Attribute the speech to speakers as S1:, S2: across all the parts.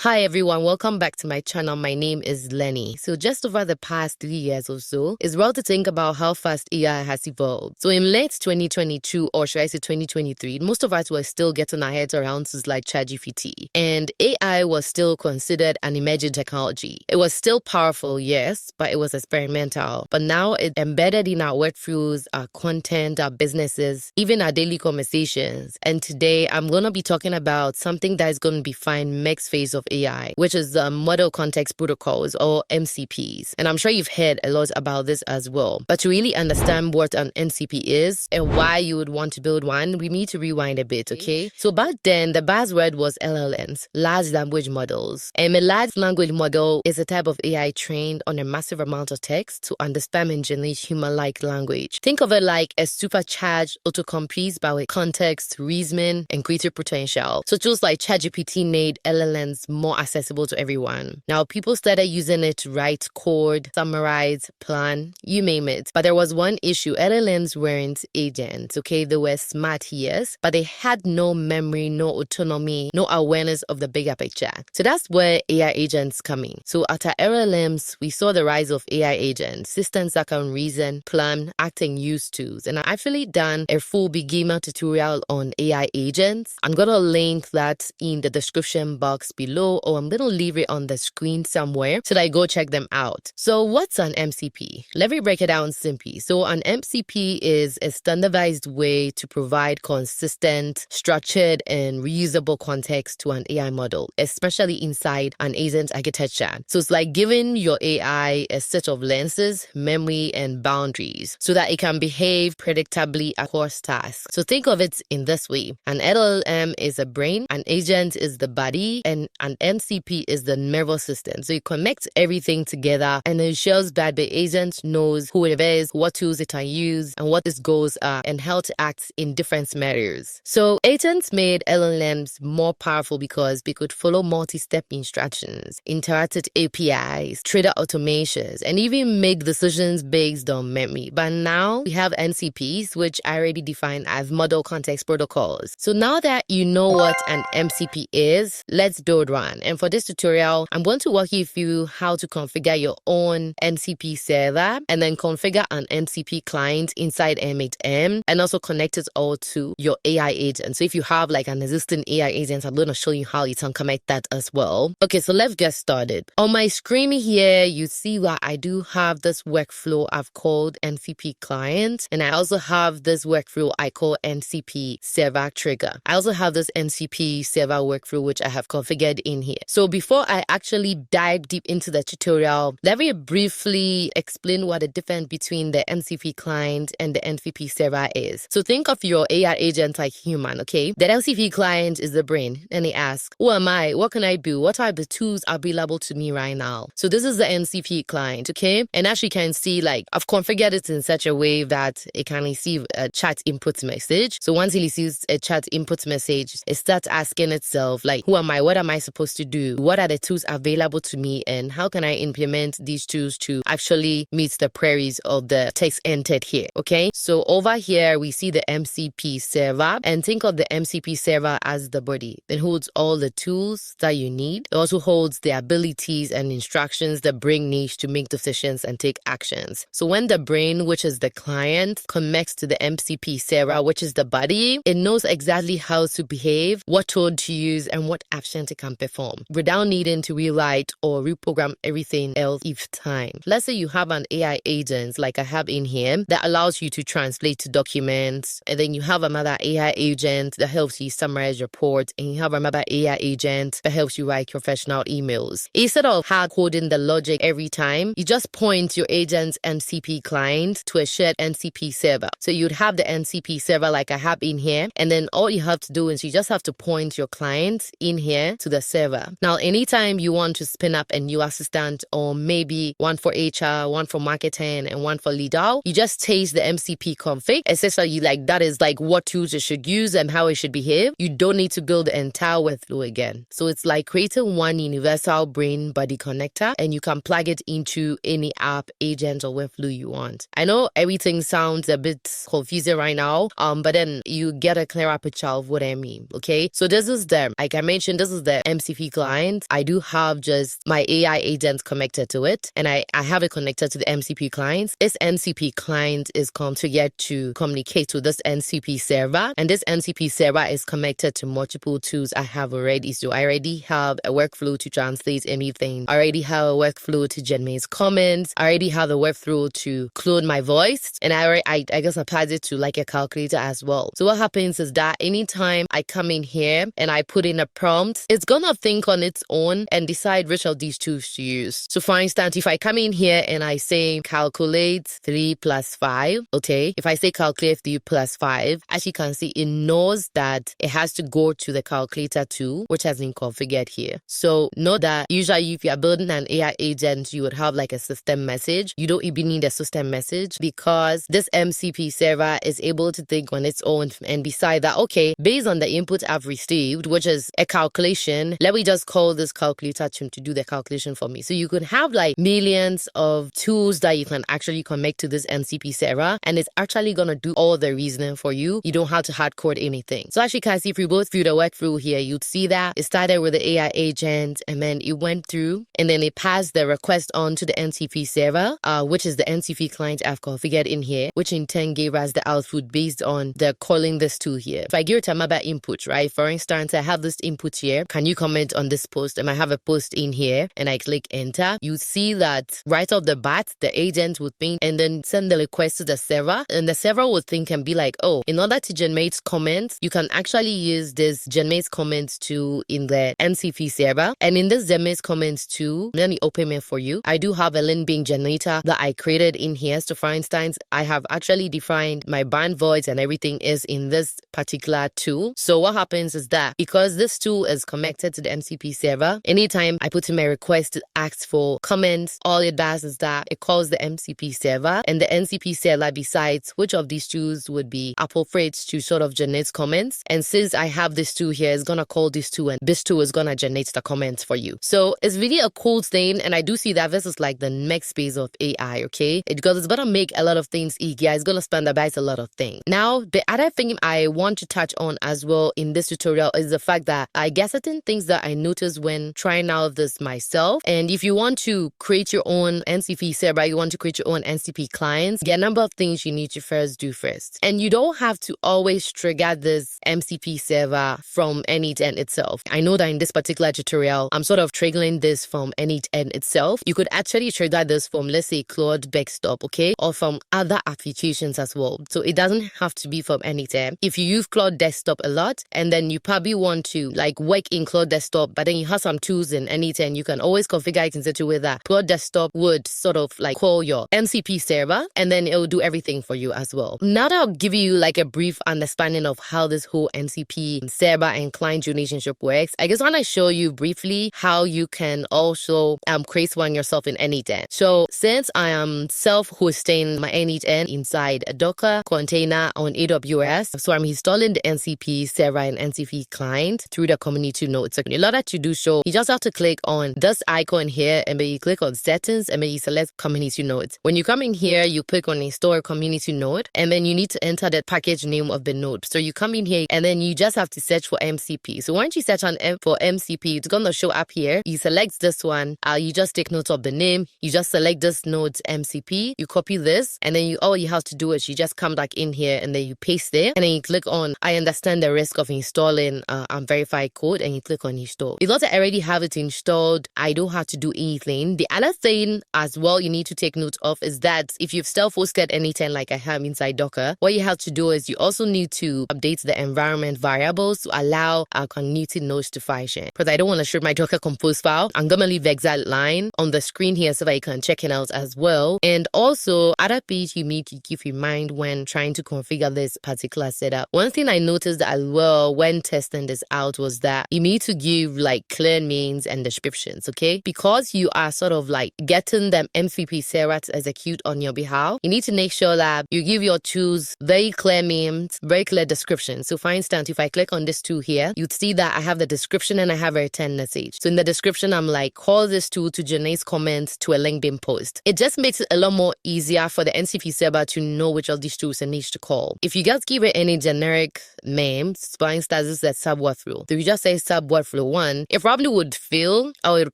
S1: Hi everyone, welcome back to my channel. My name is Lenny. So just over the past 3 years or so, it's well to think about how fast AI has evolved. So in late 2022, or should I say 2023, most of us were still getting our heads around tools like ChatGPT. And AI was still considered an emerging technology. It was still powerful, yes, but it was experimental. But now it's embedded in our workflows, our content, our businesses, even our daily conversations. And today I'm going to be talking about something that is going to define next phase of AI, which is Model Context Protocols, or MCPs. And I'm sure you've heard a lot about this as well. But to really understand what an MCP is and why you would want to build one, we need to rewind a bit, okay? So back then, the buzzword was LLMs, large language models. And a large language model is a type of AI trained on a massive amount of text to understand and generate human-like language. Think of it like a supercharged autocomplete but with context, reasoning, and creative potential. So tools like ChatGPT made LLMs more accessible to everyone. Now, people started using it to write code, summarize, plan, you name it. But there was one issue. LLMs weren't agents, okay? They were smart, yes, but they had no memory, no autonomy, no awareness of the bigger picture. So that's where AI agents come in. So after LLMs, we saw the rise of AI agents, systems that can reason, plan, act, and use tools. And I've actually done a full beginner tutorial on AI agents. I'm gonna link that in the description box below, or I'm gonna leave it on the screen somewhere so that I go check them out. So what's an MCP? Let me break it down simply. So an MCP is a standardized way to provide consistent, structured, and reusable context to an AI model, especially inside an agent architecture. So it's like giving your AI a set of lenses, memory, and boundaries so that it can behave predictably across tasks. So think of it in this way. An LLM is a brain, an agent is the body, and an MCP is the nervous system. So it connects everything together and ensures that the agent knows who it is, what tools it can use, and what its goals are, and how to act in different scenarios. So agents made LLMs more powerful because they could follow multi-step instructions, interact with APIs, trigger automations, and even make decisions based on memory. But now we have MCPs, which I already defined as Model Context Protocols. So now that you know what an MCP is, let's build one. And for this tutorial, I'm going to walk you through how to configure your own MCP server and then configure an MCP client inside n8n and also connect it all to your AI agent. So if you have like an existing AI agent, I'm going to show you how you can connect that as well. Okay, so let's get started. On my screen here, you see that I do have this workflow I've called MCP Client, and I also have this workflow I call MCP Server Trigger. I also have this MCP Server workflow which I have configured in here. So before I actually dive deep into the tutorial, let me briefly explain what the difference between the MCP client and the MCP server is. So think of your AI agent like human, okay? The MCP client is the brain, and they ask, who am I? What can I do? What are the tools available to me right now? So this is the MCP client, okay? And as you can see, like I've configured it in such a way that it can receive a chat input message. So once it receives a chat input message, it starts asking itself like, who am I? What am I supposed to do? What are the tools available to me? And how can I implement these tools to actually meet the queries of the text entered here? Okay. So over here, we see the MCP server, and think of the MCP server as the body. It holds all the tools that you need. It also holds the abilities and instructions the brain needs to make decisions and take actions. So when the brain, which is the client, connects to the MCP server, which is the body, it knows exactly how to behave, what tool to use, and what actions it can perform without needing to rewrite or reprogram everything else each time. Let's say you have an AI agent like I have in here that allows you to translate documents, and then you have another AI agent that helps you summarize reports, and you have another AI agent that helps you write professional emails. Instead of hard coding the logic every time, you just point your agent's MCP client to a shared MCP server. So you'd have the MCP server like I have in here, and then all you have to do is you just have to point your client in here to the server. Now, anytime you want to spin up a new assistant, or maybe one for HR, one for marketing, and one for legal, you just change the MCP config. Essentially, like that is like what tools you should use and how it should behave. You don't need to build the entire workflow again. So it's like creating one universal brain body connector, and you can plug it into any app, agent, or workflow you want. I know everything sounds a bit confusing right now, but then you get a clearer picture of what I mean. Okay, so this is the, like I mentioned, this is the MCP MCP client, I do have just my AI agent connected to it, and I have it connected to the MCP client. This MCP client is configured to communicate to this MCP server, and this MCP server is connected to multiple tools I have already. So I already have a workflow to translate anything. I already have a workflow to generate comments. I already have a workflow to clone my voice, and I guess applied it to like a calculator as well. So what happens is that anytime I come in here and I put in a prompt, it's gonna think on its own and decide which of these tools to use. So for instance, if I come in here and I say calculate 3 plus 5, okay, if I say calculate 3 plus 5, as you can see, it knows that it has to go to the calculator tool, which has been configured here. So note that usually if you're building an AI agent, you would have like a system message. You don't even need a system message because this MCP server is able to think on its own and decide that, okay, based on the input I've received, which is a calculation, let me just call this calculator to do the calculation for me. So you could have like millions of tools that you can actually connect to this MCP server, and it's actually going to do all the reasoning for you. You don't have to hard code anything. So as you can see, if we go through the workflow here, you'd see that it started with the AI agent, and then it went through, and then it passed the request on to the MCP server, which is the MCP client I've configured in here, which in turn gave us the output based on the calling this tool here. If I give it a mobile input, right? For instance, I have this input here. Can you comment on this post? And I have a post in here, and I click enter. You see that right off the bat, the agent would think and then send the request to the server, and the server would think and be like, oh, in order to generate comments, you can actually use this generate comments tool in the MCP server. And in this generate comments tool, let me open it for you. I do have a link being generator that I created in here. So for instance, I have actually defined my band voice and everything is in this particular tool. So what happens is that because this tool is connected to the MCP server, anytime I put in my request to ask for comments, all it does is that it calls the MCP server, and the MCP server decides which of these tools would be appropriate to sort of generate comments. And since I have this tool here, it's gonna call this tool, and this tool is gonna generate the comments for you. So it's really a cool thing, and I do see that this is like the next phase of AI, okay? Because it's gonna make a lot of things easier. It's gonna standardize a lot of things. Now, the other thing I want to touch on as well in this tutorial is the fact that I get certain things that I noticed when trying out this myself. And if you want to create your own MCP server, you want to create your own MCP clients, there are a number of things you need to do first. And you don't have to always trigger this MCP server from n8n itself. I know that in this particular tutorial, I'm sort of triggering this from n8n itself. You could actually trigger this from, let's say, Claude Desktop, okay? Or from other applications as well. So it doesn't have to be from n8n. If you use Claude Desktop a lot, and then you probably want to like work in Claude Desktop, but then you have some tools in n8n, you can always configure it in such a way that Claude Desktop would sort of like call your MCP server, and then it will do everything for you as well. Now that I'll give you like a brief understanding of how this whole MCP server and client relationship works, I just want to show you briefly how you can also create one yourself in n8n. So since I am self-hosting my n8n inside a Docker container on AWS, so I'm installing the MCP server and MCP client through the community node. So in order to do so, you just have to click on this icon here, and then you click on settings, and then you select community nodes. When you come in here, you click on install community node, and then you need to enter the package name of the node. So you come in here, and then you just have to search for MCP. So once you search for MCP, it's gonna show up here. You select this one. You just take note of the name. You just select this node's MCP. You copy this, and then all you have to do is you just come back in here, and then you paste it, and then you click on I understand the risk of installing unverified code, and you click on install. Because I already have it installed, I don't have to do anything. The other thing as well you need to take note of is that if you've self-hosted n8n like I have inside Docker, what you have to do is you also need to update the environment variables to allow our community nodes to function. Because I don't want to share my Docker compose file, I'm gonna leave the exact line on the screen here so that you can check it out as well. And also, other things you need to keep in mind when trying to configure this particular setup. One thing I noticed as well when testing this out was that you need to give like clear names and descriptions, okay? Because you are sort of like getting the MCP server to execute on your behalf, you need to make sure that you give your tools very clear names, very clear descriptions. So for instance, if I click on this tool here, you'd see that I have the description and I have a return message. So in the description, I'm like, call this tool to generate comments to a LinkedIn post. It just makes it a lot more easier for the MCP server to know which of these tools it needs to call. If you just give it any generic names, for instance, this is a sub workflow. So you just say sub workflow workflow. One, it probably would fail, or it would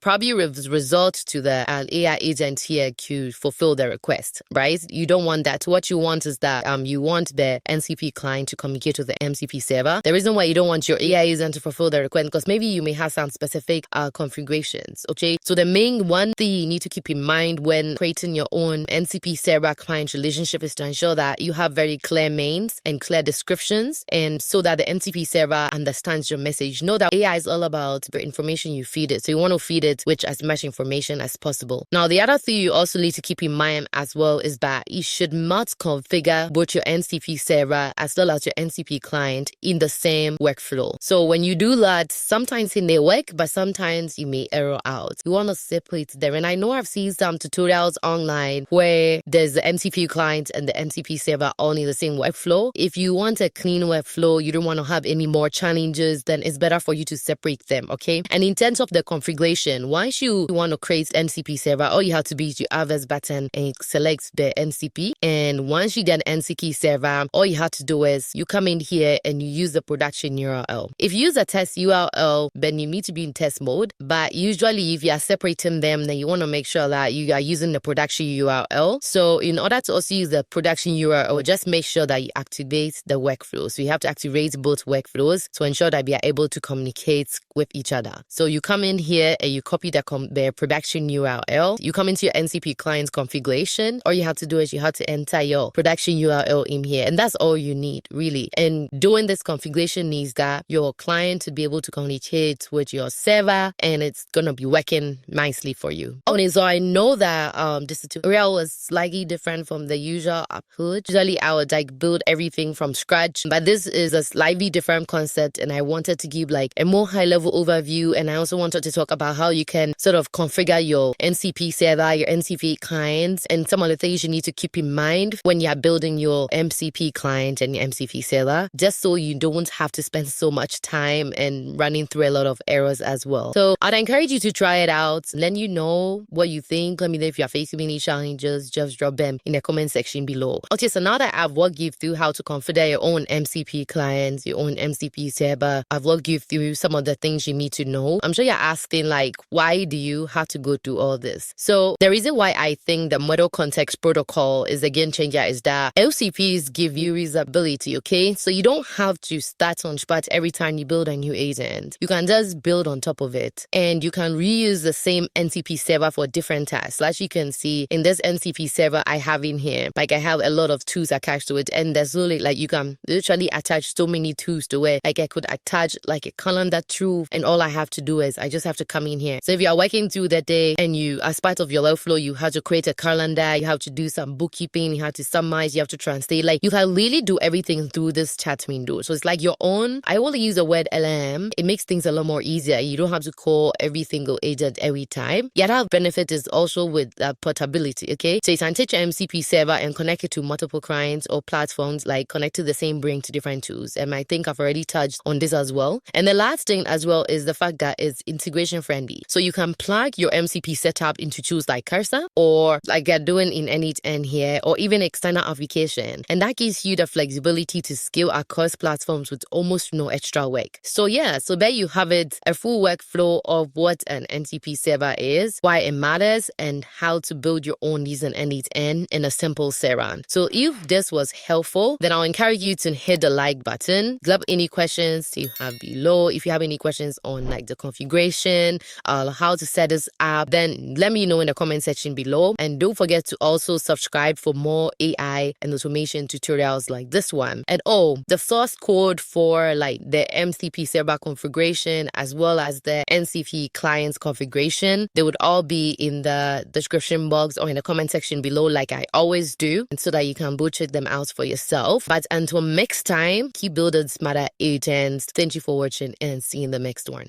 S1: probably result to the AI agent here to fulfill the request, right? You don't want that. What you want is that you want the MCP client to communicate with the MCP server. The reason why you don't want your AI agent to fulfill the request, because maybe you may have some specific configurations, okay? So the main one thing you need to keep in mind when creating your own MCP server client relationship is to ensure that you have very clear mains and clear descriptions, and so that the MCP server understands your message. Know that AI is all about the information you feed it. So you want to feed it with as much information as possible. Now, the other thing you also need to keep in mind as well is that you should not configure both your MCP server as well as your MCP client in the same workflow. So when you do that, sometimes it may work, but sometimes you may error out. You want to separate them. And I know I've seen some tutorials online where there's the MCP client and the MCP server all in the same workflow. If you want a clean workflow, you don't want to have any more challenges, then it's better for you to separate them, okay? And in terms of the configuration, once you want to create MCP server, all you have to do is you have this button and select the MCP. And once you get an MCP server, all you have to do is you come in here and you use the production URL. If you use a test URL, then you need to be in test mode. But usually if you are separating them, then you want to make sure that you are using the production URL. So in order to also use the production URL, just make sure that you activate the workflow. So you have to activate both workflows to ensure that we are able to communicate with each other. So you come in here and you copy the production URL. You come into your MCP client configuration. All you have to do is you have to enter your production URL in here. And that's all you need, really. And doing this configuration needs that your client to be able to communicate with your server, and it's going to be working nicely for you. Okay, so I know that this tutorial was slightly different from the usual approach. Usually I would build everything from scratch, but this is a slightly different concept, and I wanted to give a more high-level overview, and I also wanted to talk about how you can sort of configure your MCP server, your MCP clients, and some of the things you need to keep in mind when you're building your MCP client and your MCP server, just so you don't have to spend so much time and running through a lot of errors as well. So I'd encourage you to try it out. Let you know what you think. Let me know if you're facing any challenges. Just drop them in the comment section below. Okay, so now that I've walked you through how to configure your own MCP clients, your own MCP server, I've walked you through some of the things you need to know. I'm sure you're asking why do you have to go through all this? So the reason why I think the model context protocol is a game changer is that LCPs give you reusability, okay? So you don't have to start on scratch every time you build a new agent. You can just build on top of it, and you can reuse the same MCP server for different tasks. Like you can see in this MCP server I have in here, I have a lot of tools attached to it, and there's really you can literally attach so many tools to it. I could attach a calendar tool, and all I have to do is I just have to come in here. So if you are working through the day and you, as part of your workflow, you have to create a calendar, you have to do some bookkeeping, you have to summarize, you have to translate, you can really do everything through this chat window. So it's your own. I will use the word LM. It makes things a lot more easier. You don't have to call every single agent every time. The other benefit is also with portability, okay? So you can take your MCP server and connect it to multiple clients or platforms, connect to the same brain to different tools. And I think I've already touched on this as well. And the last thing as well is the fact that it's integration friendly. So you can plug your MCP setup into tools like Cursor, or you're doing in n8n here, or even external application. And that gives you the flexibility to scale across platforms with almost no extra work. So yeah, so there you have it, a full workflow of what an MCP server is, why it matters, and how to build your own using n8n in a simple server. So if this was helpful, then I'll encourage you to hit the like button. Drop any questions you have below. If you have any questions on the configuration, how to set this up, then let me know in the comment section below. And don't forget to also subscribe for more AI and automation tutorials like this one. And the source code for the MCP server configuration as well as the MCP clients configuration, they would all be in the description box or in the comment section below, like I always do, and so that you can go check them out for yourself. But until next time, keep building smarter agents. Thank you for watching, and see you in the next one.